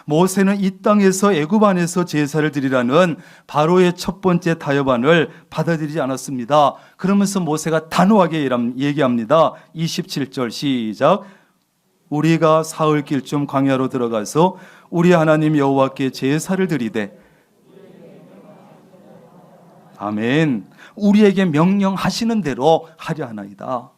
D: 모세는 이 땅에서 애굽 안에서 제사를 드리라는 바로의 첫 번째 타협안을 받아들이지 않았습니다. 그러면서 모세가 단호하게 얘기합니다. 27절 시작. 우리가 사흘 길쯤 광야로 들어가서 우리 하나님 여호와께 제사를 드리되. 아멘. 우리에게 명령하시는 대로 하려 하나이다.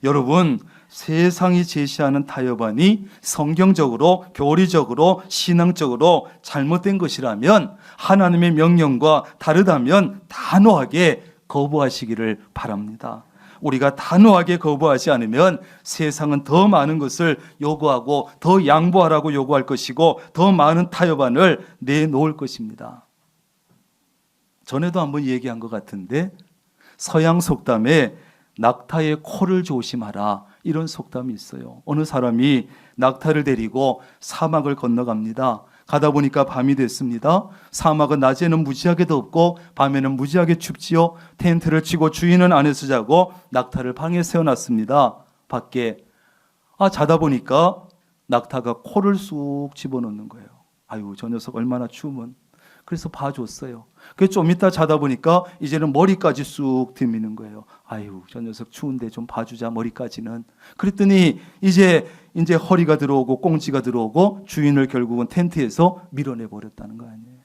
D: 여러분, 세상이 제시하는 타협안이 성경적으로, 교리적으로, 신앙적으로 잘못된 것이라면, 하나님의 명령과 다르다면 단호하게 거부하시기를 바랍니다. 우리가 단호하게 거부하지 않으면 세상은 더 많은 것을 요구하고 더 양보하라고 요구할 것이고 더 많은 타협안을 내놓을 것입니다. 전에도 한번 얘기한 것 같은데, 서양 속담에 낙타의 코를 조심하라, 이런 속담이 있어요. 어느 사람이 낙타를 데리고 사막을 건너갑니다. 가다 보니까 밤이 됐습니다. 사막은 낮에는 무지하게 덥고 밤에는 무지하게 춥지요. 텐트를 치고 주인은 안에서 자고 낙타를 방에 세워놨습니다. 밖에. 자다 보니까 낙타가 코를 쑥 집어넣는 거예요. 아유, 저 녀석 얼마나 추우면. 그래서 봐줬어요. 그래서 좀 이따 자다 보니까 이제는 머리까지 쑥 들미는 거예요. 아유, 저 녀석 추운데 좀 봐주자, 머리까지는. 그랬더니 이제 허리가 들어오고 꽁지가 들어오고 주인을 결국은 텐트에서 밀어내 버렸다는 거 아니에요.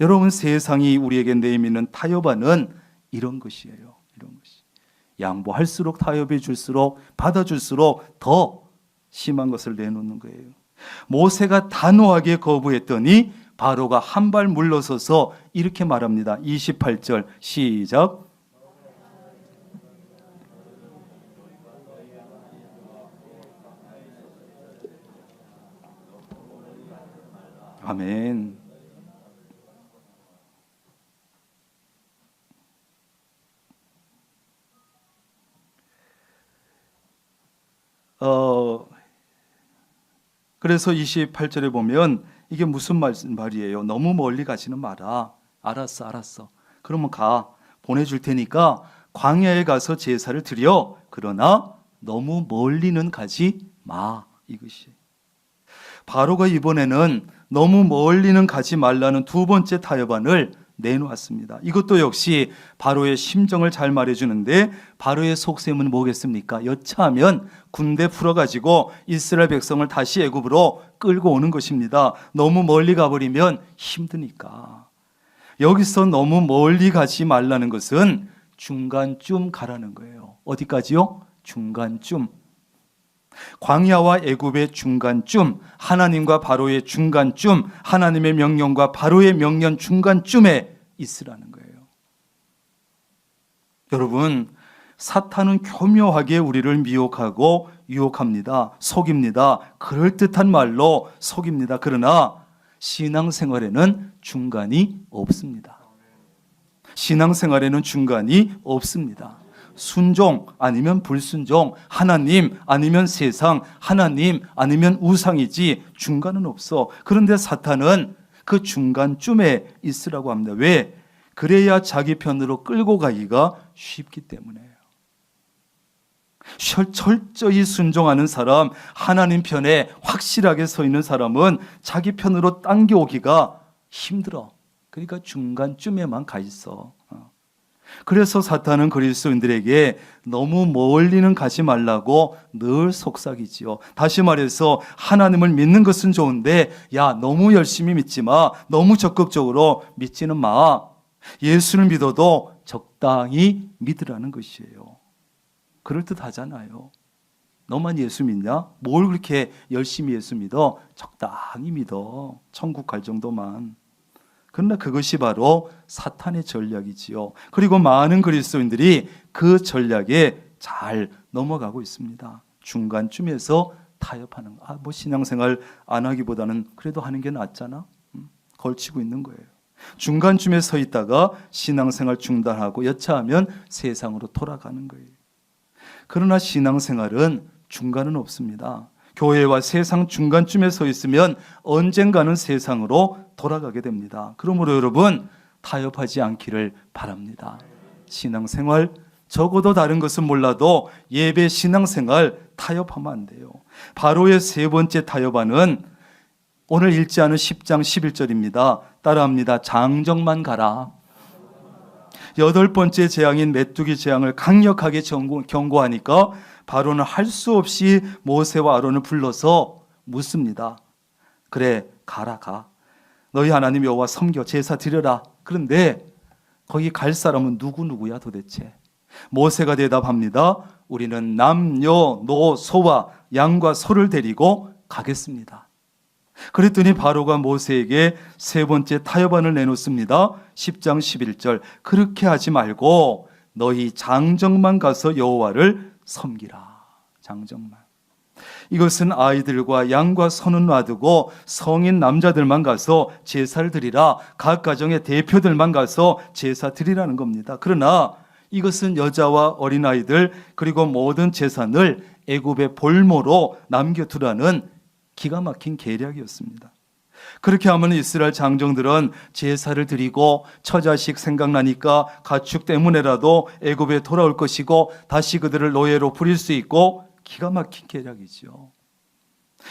D: 여러분, 세상이 우리에게 내미는 타협안은 이런 것이에요. 이런 것이. 양보할수록 타협해 줄수록 받아줄수록 더 심한 것을 내놓는 거예요. 모세가 단호하게 거부했더니 바로가 한 발 물러서서 이렇게 말합니다. 28절 시작. 아멘. 그래서 28절에 보면 이게 무슨 말이에요? 너무 멀리 가지는 마라. 알았어. 그러면 가. 보내줄 테니까 광야에 가서 제사를 드려. 그러나 너무 멀리는 가지 마. 이것이. 바로가 이번에는 너무 멀리는 가지 말라는 두 번째 타협안을 내놓았습니다. 이것도 역시 바로의 심정을 잘 말해주는데, 바로의 속셈은 뭐겠습니까? 여차하면 군대 풀어가지고 이스라엘 백성을 다시 애굽으로 끌고 오는 것입니다. 너무 멀리 가버리면 힘드니까. 여기서 너무 멀리 가지 말라는 것은 중간쯤 가라는 거예요. 어디까지요? 중간쯤. 광야와 애굽의 중간쯤, 하나님과 바로의 중간쯤, 하나님의 명령과 바로의 명령 중간쯤에 있으라는 거예요. 여러분, 사탄은 교묘하게 우리를 미혹하고 유혹합니다. 속입니다. 그럴듯한 말로 속입니다. 그러나 신앙생활에는 중간이 없습니다. 신앙생활에는 중간이 없습니다. 순종 아니면 불순종, 하나님 아니면 세상, 하나님 아니면 우상이지 중간은 없어. 그런데 사탄은 그 중간쯤에 있으라고 합니다. 왜? 그래야 자기 편으로 끌고 가기가 쉽기 때문에요. 철저히 순종하는 사람, 하나님 편에 확실하게 서 있는 사람은 자기 편으로 당겨오기가 힘들어. 그러니까 중간쯤에만 가 있어. 그래서 사탄은 그리스도인들에게 너무 멀리는 가지 말라고 늘 속삭이지요. 다시 말해서 하나님을 믿는 것은 좋은데, 야, 너무 열심히 믿지 마. 너무 적극적으로 믿지는 마. 예수를 믿어도 적당히 믿으라는 것이에요. 그럴듯하잖아요. 너만 예수 믿냐? 뭘 그렇게 열심히 예수 믿어? 적당히 믿어. 천국 갈 정도만. 그러나 그것이 바로 사탄의 전략이지요. 그리고 많은 그리스도인들이 그 전략에 잘 넘어가고 있습니다. 중간쯤에서 타협하는 거. 뭐 신앙생활 안 하기보다는 그래도 하는 게 낫잖아. 걸치고 있는 거예요. 중간쯤에 서 있다가 신앙생활 중단하고 여차하면 세상으로 돌아가는 거예요. 그러나 신앙생활은 중간은 없습니다. 교회와 세상 중간쯤에 서 있으면 언젠가는 세상으로 돌아가게 됩니다. 그러므로 여러분, 타협하지 않기를 바랍니다. 신앙생활, 적어도 다른 것은 몰라도 예배 신앙생활 타협하면 안 돼요. 바로의 세 번째 타협안은 오늘 읽지 않은 10장 11절입니다. 따라합니다. 장정만 가라. 여덟 번째 재앙인 메뚜기 재앙을 강력하게 경고하니까 바로는 할 수 없이 모세와 아론을 불러서 묻습니다. 그래, 가라, 가. 너희 하나님 여호와 섬겨 제사 드려라. 그런데 거기 갈 사람은 누구야 도대체? 모세가 대답합니다. 우리는 남녀노소와 양과 소를 데리고 가겠습니다. 그랬더니 바로가 모세에게 세 번째 타협안을 내놓습니다. 10장 11절. 그렇게 하지 말고 너희 장정만 가서 여호와를 섬기라. 장정만. 이것은 아이들과 양과 소는 놔두고 성인 남자들만 가서 제사를 드리라. 각 가정의 대표들만 가서 제사 드리라는 겁니다. 그러나 이것은 여자와 어린아이들 그리고 모든 재산을 애굽의 볼모로 남겨두라는 기가 막힌 계략이었습니다. 그렇게 하면 이스라엘 장정들은 제사를 드리고 처자식 생각나니까 가축 때문에라도 애굽에 돌아올 것이고 다시 그들을 노예로 부릴 수 있고, 기가 막힌 계략이죠.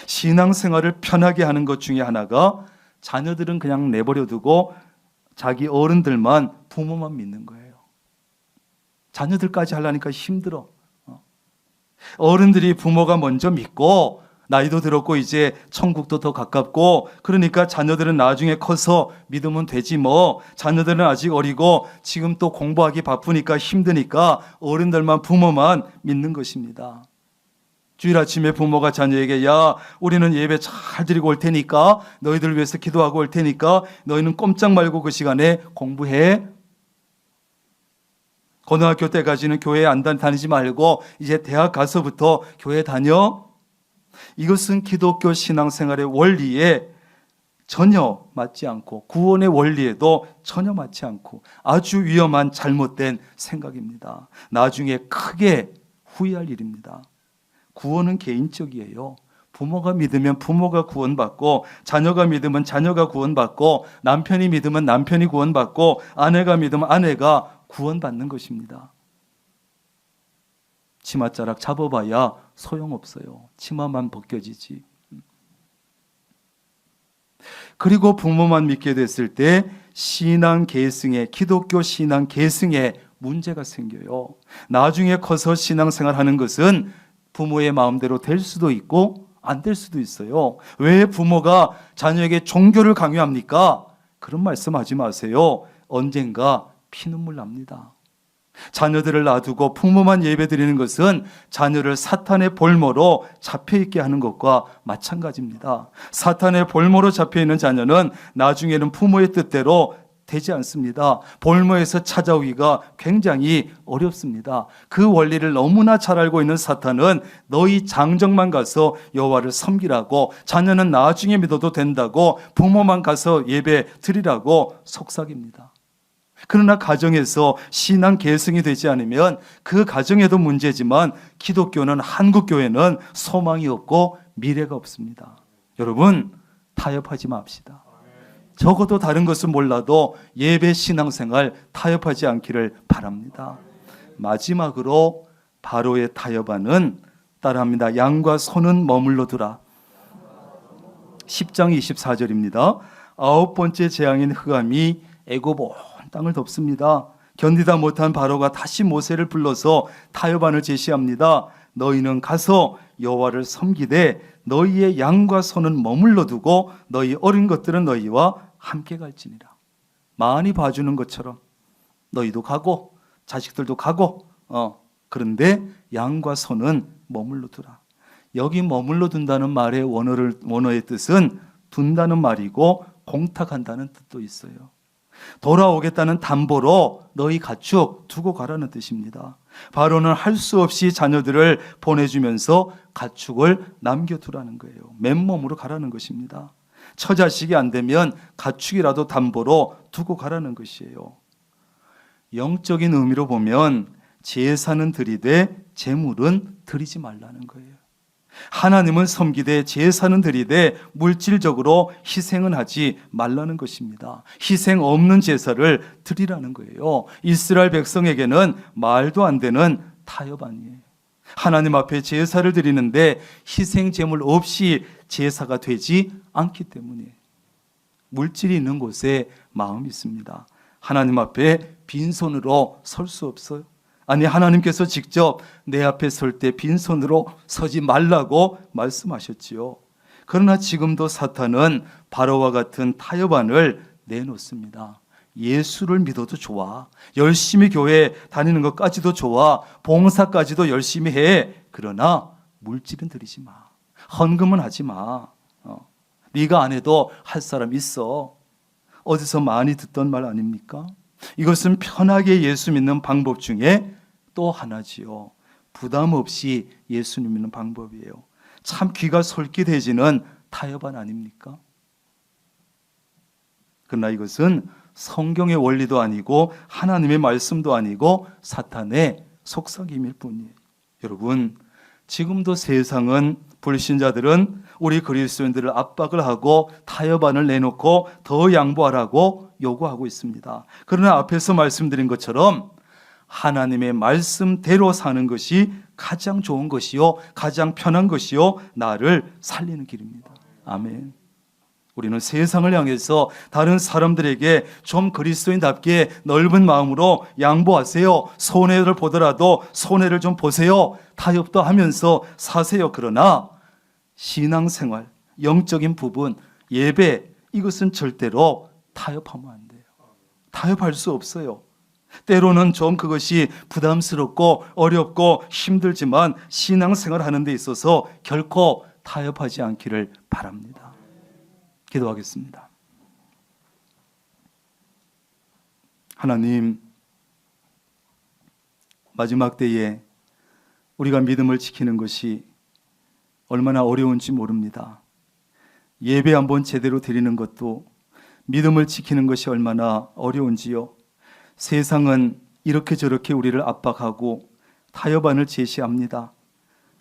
D: 신앙생활을 편하게 하는 것 중에 하나가 자녀들은 그냥 내버려 두고 자기 어른들만, 부모만 믿는 거예요. 자녀들까지 하려니까 힘들어. 어른들이 부모가 먼저 믿고 나이도 들었고 이제 천국도 더 가깝고 그러니까 자녀들은 나중에 커서 믿으면 되지 뭐. 자녀들은 아직 어리고 지금 또 공부하기 바쁘니까 힘드니까 어른들만, 부모만 믿는 것입니다. 주일 아침에 부모가 자녀에게 야, 우리는 예배 잘 드리고 올 테니까 너희들을 위해서 기도하고 올 테니까 너희는 꼼짝 말고 그 시간에 공부해. 고등학교 때까지는 교회 안 다니지 말고 이제 대학 가서부터 교회 다녀. 이것은 기독교 신앙생활의 원리에 전혀 맞지 않고 구원의 원리에도 전혀 맞지 않고 아주 위험한 잘못된 생각입니다. 나중에 크게 후회할 일입니다. 구원은 개인적이에요. 부모가 믿으면 부모가 구원받고, 자녀가 믿으면 자녀가 구원받고, 남편이 믿으면 남편이 구원받고, 아내가 믿으면 아내가 구원받는 것입니다. 치맛자락 잡아봐야 소용없어요. 치마만 벗겨지지. 그리고 부모만 믿게 됐을 때 신앙 계승에, 기독교 신앙 계승에 문제가 생겨요. 나중에 커서 신앙생활 하는 것은 부모의 마음대로 될 수도 있고 안 될 수도 있어요. 왜 부모가 자녀에게 종교를 강요합니까? 그런 말씀하지 마세요. 언젠가 피눈물 납니다. 자녀들을 놔두고 부모만 예배드리는 것은 자녀를 사탄의 볼모로 잡혀있게 하는 것과 마찬가지입니다. 사탄의 볼모로 잡혀있는 자녀는 나중에는 부모의 뜻대로 되지 않습니다. 볼모에서 찾아오기가 굉장히 어렵습니다. 그 원리를 너무나 잘 알고 있는 사탄은 너희 장정만 가서 여호와를 섬기라고, 자녀는 나중에 믿어도 된다고, 부모만 가서 예배 드리라고 속삭입니다. 그러나 가정에서 신앙 계승이 되지 않으면 그 가정에도 문제지만 기독교는, 한국교회는 소망이 없고 미래가 없습니다. 여러분, 타협하지 맙시다. 적어도 다른 것은 몰라도 예배 신앙생활 타협하지 않기를 바랍니다. 마지막으로 바로의 타협안은 따라합니다. 양과 소는 머물러 두라. 10장 24절입니다. 9번째 재앙인 흑암이 애굽 온 땅을 덮습니다. 견디다 못한 바로가 다시 모세를 불러서 타협안을 제시합니다. 너희는 가서 여호와를 섬기되 너희의 양과 소는 머물러 두고 너희 어린 것들은 너희와 함께 갈지니라. 많이 봐주는 것처럼 너희도 가고 자식들도 가고 그런데 양과 소는 머물러 두라. 여기 머물러 둔다는 말의 원어의 뜻은 둔다는 말이고 공탁한다는 뜻도 있어요. 돌아오겠다는 담보로 너희 가축 두고 가라는 뜻입니다. 바로는 할 수 없이 자녀들을 보내주면서 가축을 남겨두라는 거예요. 맨몸으로 가라는 것입니다. 처자식이 안 되면 가축이라도 담보로 두고 가라는 것이에요. 영적인 의미로 보면 제사는 드리되 재물은 드리지 말라는 거예요. 하나님은 섬기되 제사는 드리되 물질적으로 희생은 하지 말라는 것입니다. 희생 없는 제사를 드리라는 거예요. 이스라엘 백성에게는 말도 안 되는 타협안이에요. 하나님 앞에 제사를 드리는데 희생 제물 없이 제사가 되지 않기 때문에 물질이 있는 곳에 마음이 있습니다. 하나님 앞에 빈손으로 설 수 없어요. 아니, 하나님께서 직접 내 앞에 설 때 빈손으로 서지 말라고 말씀하셨지요. 그러나 지금도 사탄은 바로와 같은 타협안을 내놓습니다. 예수를 믿어도 좋아. 열심히 교회 다니는 것까지도 좋아. 봉사까지도 열심히 해. 그러나 물질은 드리지 마. 헌금은 하지 마. 네가 안 해도 할 사람 있어. 어디서 많이 듣던 말 아닙니까? 이것은 편하게 예수 믿는 방법 중에 또 하나지요. 부담 없이 예수님 믿는 방법이에요. 참 귀가 솔깃해지는 타협안 아닙니까? 그러나 이것은 성경의 원리도 아니고 하나님의 말씀도 아니고 사탄의 속삭임일 뿐이에요. 여러분, 지금도 세상은, 불신자들은 우리 그리스도인들을 압박을 하고 타협안을 내놓고 더 양보하라고 요구하고 있습니다. 그러나 앞에서 말씀드린 것처럼 하나님의 말씀대로 사는 것이 가장 좋은 것이요, 가장 편한 것이요, 나를 살리는 길입니다. 아멘. 우리는 세상을 향해서 다른 사람들에게 좀 그리스도인답게 넓은 마음으로 양보하세요, 손해를 보더라도 손해를 좀 보세요, 타협도 하면서 사세요. 그러나 신앙생활, 영적인 부분, 예배, 이것은 절대로 타협하면 안 돼요. 타협할 수 없어요. 때로는 좀 그것이 부담스럽고 어렵고 힘들지만 신앙생활 하는 데 있어서 결코 타협하지 않기를 바랍니다. 기도하겠습니다. 하나님, 마지막 때에 우리가 믿음을 지키는 것이 얼마나 어려운지 모릅니다. 예배 한번 제대로 드리는 것도 믿음을 지키는 것이 얼마나 어려운지요. 세상은 이렇게 저렇게 우리를 압박하고 타협안을 제시합니다.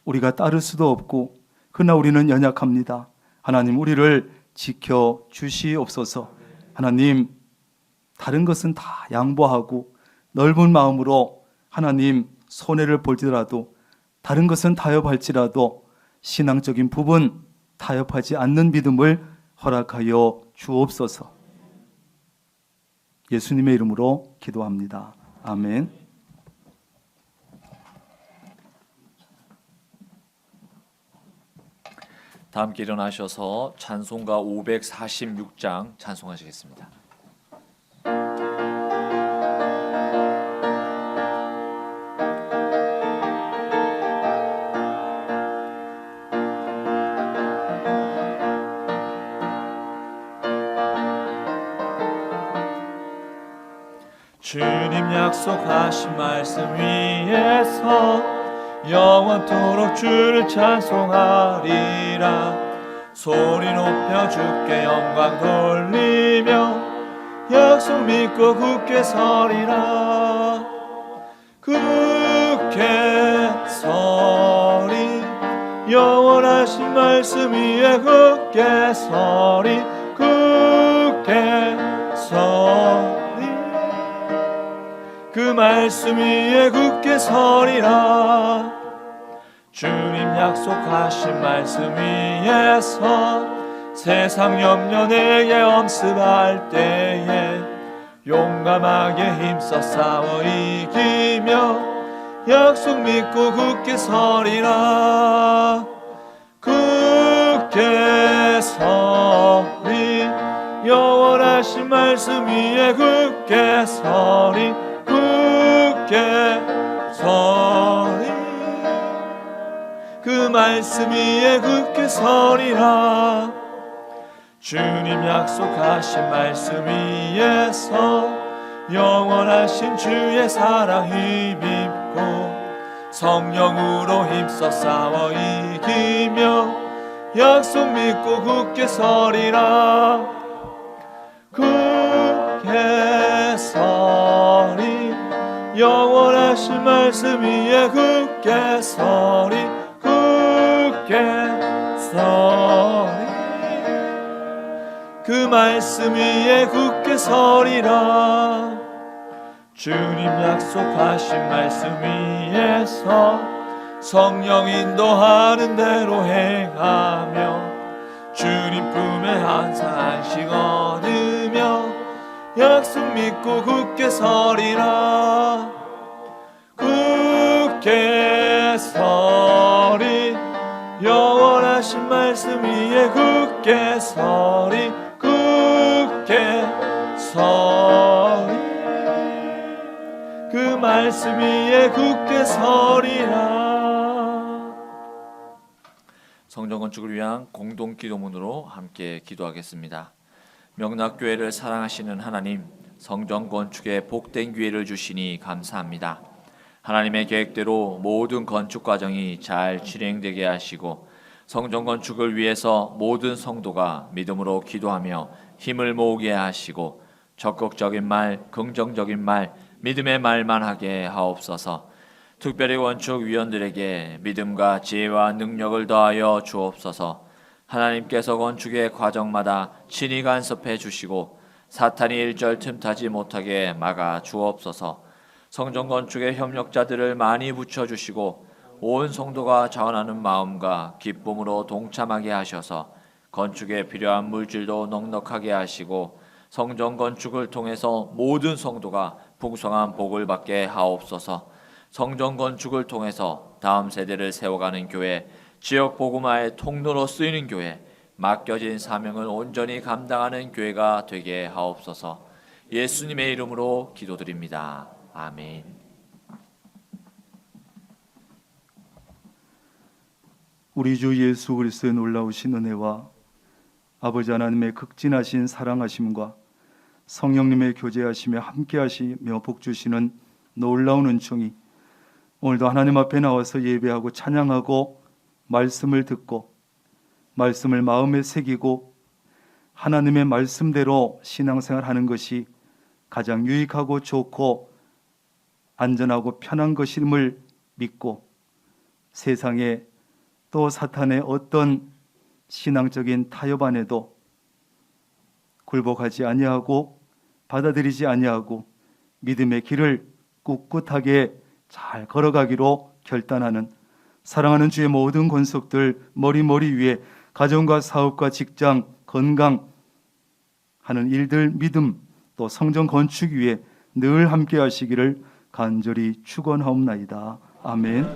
D: 우리가 따를 수도 없고, 그러나 우리는 연약합니다. 하나님, 우리를 지켜 주시옵소서. 하나님, 다른 것은 다 양보하고 넓은 마음으로 하나님 손해를 볼지라도, 다른 것은 타협할지라도 신앙적인 부분 타협하지 않는 믿음을 허락하여 주옵소서. 예수님의 이름으로 기도합니다. 아멘.
A: 다 함께 일어나셔서 찬송가 546장 찬송하시겠습니다. 주님 약속하신 말씀 위에서 영원토록 주를 찬송하리라. 소리 높여 주께 영광 돌리며 약속 믿고 굳게 서리라. 굳게 서리, 영원하신 말씀 위에 굳게 서리, 굳게 서리, 그 말씀 위에 굳게 서리라. 주님 약속하신 말씀 위에서 세상 염려 내게 엄습할 때에 용감하게 힘써 싸워 이기며 약속 믿고 굳게 서리라. 굳게 서리, 영원하신 말씀 위에 굳게 서리, 굳게 서리, 그 말씀 위에 굳게 서리라. 주님 약속하신 말씀 위에서 영원하신 주의 사랑 힘입고 성령으로 힘써 싸워 이기며 약속 믿고 굳게 서리라. 굳게 서리, 영원하신 말씀 위에 굳게 서리, 굳게 서리, 그 말씀 위에 굳게 서리라. 주님 약속하신 말씀 위에서 성령 인도하는 대로 행하며 주님 품에 항상 안식 얻으며 약속 믿고 굳게 서리라. 굳게 서리, 영원하신 말씀 위에 굳게 서리, 굳게 서리, 그 말씀 위에 굳게 서리라. 성전 건축을 위한 공동 기도문으로 함께 기도하겠습니다. 명락교회를 사랑하시는 하나님, 성전 건축에 복된 기회를 주시니 감사합니다. 하나님의 계획대로 모든 건축 과정이 잘 진행되게 하시고 성전 건축을 위해서 모든 성도가 믿음으로 기도하며 힘을 모으게 하시고 적극적인 말, 긍정적인 말, 믿음의 말만 하게 하옵소서. 특별히 건축위원들에게 믿음과 지혜와 능력을 더하여 주옵소서. 하나님께서 건축의 과정마다 친히 간섭해 주시고 사탄이 일절 틈타지 못하게 막아 주옵소서. 성전 건축의 협력자들을 많이 붙여주시고 온 성도가 자원하는 마음과 기쁨으로 동참하게 하셔서 건축에 필요한 물질도 넉넉하게 하시고 성전 건축을 통해서 모든 성도가 풍성한 복을 받게 하옵소서. 성전 건축을 통해서 다음 세대를 세워가는 교회, 지역 복음화의 통로로 쓰이는 교회, 맡겨진 사명을 온전히 감당하는 교회가 되게 하옵소서. 예수님의 이름으로 기도드립니다. 아멘.
D: 우리 주 예수 그리스도의 놀라우신 은혜와 아버지 하나님의 극진하신 사랑하심과 성령님의 교제하시며 함께하시며 복주시는 놀라운 은총이 오늘도 하나님 앞에 나와서 예배하고 찬양하고 말씀을 듣고 말씀을 마음에 새기고 하나님의 말씀대로 신앙생활하는 것이 가장 유익하고 좋고 안전하고 편한 것임을 믿고 세상에 또 사탄의 어떤 신앙적인 타협 안에도 굴복하지 아니하고 받아들이지 아니하고 믿음의 길을 꿋꿋하게 잘 걸어가기로 결단하는 사랑하는 주의 모든 권속들 머리 위에 가정과 사업과 직장, 건강 하는 일들, 믿음 또 성전 건축 위에 늘 함께 하시기를 간절히 축원하옵나이다. 아멘.